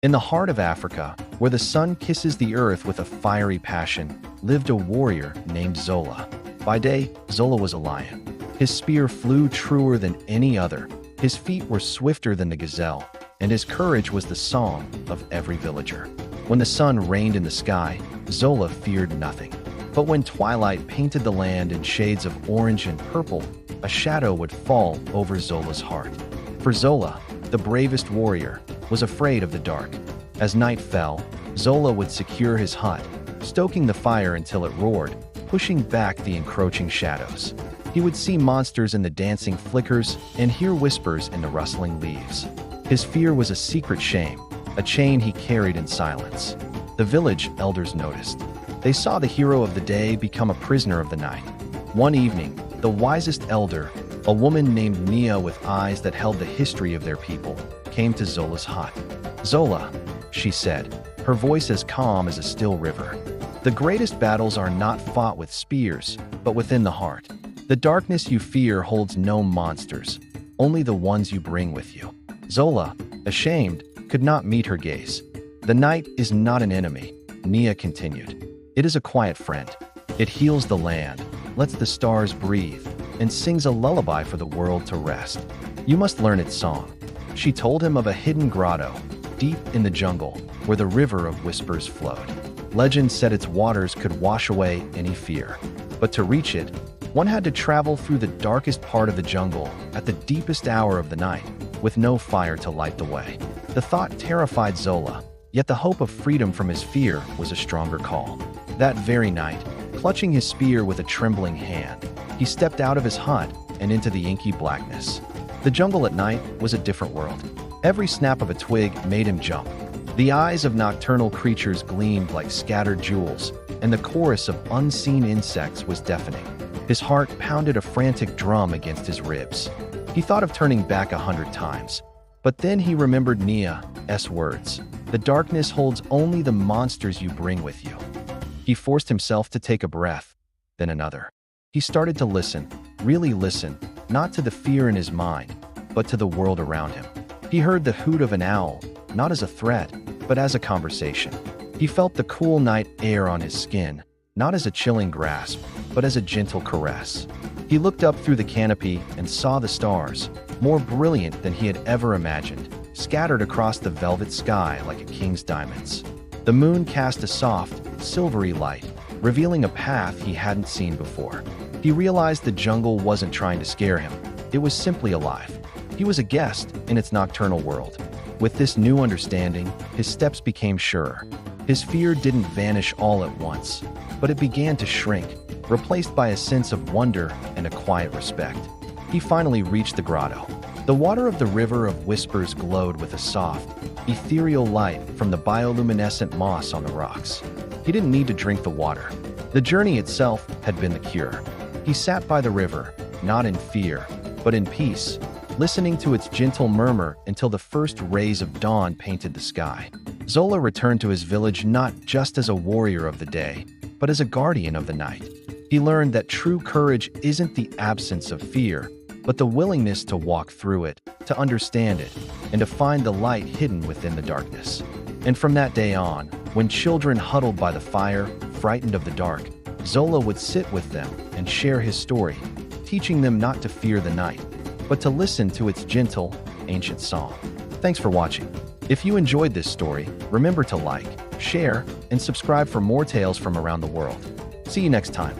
In the heart of Africa, where the sun kisses the earth with a fiery passion, lived a warrior named Zola. By day, Zola was a lion. His spear flew truer than any other, his feet were swifter than the gazelle, and his courage was the song of every villager. When the sun reigned in the sky, Zola feared nothing. But when twilight painted the land in shades of orange and purple, a shadow would fall over Zola's heart. For Zola, the bravest warrior, was afraid of the dark. As night fell, Zola would secure his hut, stoking the fire until it roared, pushing back the encroaching shadows. He would see monsters in the dancing flickers and hear whispers in the rustling leaves. His fear was a secret shame, a chain he carried in silence. The village elders noticed. They saw the hero of the day become a prisoner of the night. One evening, the wisest elder, a woman named Nia with eyes that held the history of their people, came to Zola's hut. "Zola," she said, her voice as calm as a still river, "the greatest battles are not fought with spears, but within the heart. The darkness you fear holds no monsters, only the ones you bring with you." Zola, ashamed, could not meet her gaze. "The night is not an enemy," Nia continued. "It is a quiet friend. It heals the land, lets the stars breathe, and sings a lullaby for the world to rest. You must learn its song." She told him of a hidden grotto, deep in the jungle, where the river of whispers flowed. Legend said its waters could wash away any fear. But to reach it, one had to travel through the darkest part of the jungle at the deepest hour of the night, with no fire to light the way. The thought terrified Zola, yet the hope of freedom from his fear was a stronger call. That very night, clutching his spear with a trembling hand, he stepped out of his hut and into the inky blackness. The jungle at night was a different world. Every snap of a twig made him jump. The eyes of nocturnal creatures gleamed like scattered jewels, and the chorus of unseen insects was deafening. His heart pounded a frantic drum against his ribs. He thought of turning back 100 times. But then he remembered Nia's words. "The darkness holds only the monsters you bring with you." He forced himself to take a breath, then another. He started to listen, really listen, not to the fear in his mind, but to the world around him. He heard the hoot of an owl, not as a threat, but as a conversation. He felt the cool night air on his skin, not as a chilling grasp, but as a gentle caress. He looked up through the canopy and saw the stars, more brilliant than he had ever imagined, scattered across the velvet sky like a king's diamonds. The moon cast a soft, silvery light, revealing a path he hadn't seen before. He realized the jungle wasn't trying to scare him. It was simply alive. He was a guest in its nocturnal world. With this new understanding, his steps became surer. His fear didn't vanish all at once, but it began to shrink, replaced by a sense of wonder and a quiet respect. He finally reached the grotto. The water of the river of whispers glowed with a soft, ethereal light from the bioluminescent moss on the rocks. He didn't need to drink the water. The journey itself had been the cure. He sat by the river, not in fear, but in peace, listening to its gentle murmur until the first rays of dawn painted the sky. Zola returned to his village not just as a warrior of the day, but as a guardian of the night. He learned that true courage isn't the absence of fear, but the willingness to walk through it, to understand it, and to find the light hidden within the darkness. And from that day on, when children huddled by the fire, frightened of the dark, Zola would sit with them and share his story, teaching them not to fear the night, but to listen to its gentle, ancient song. Thanks for watching. If you enjoyed this story, remember to like, share, and subscribe for more tales from around the world. See you next time.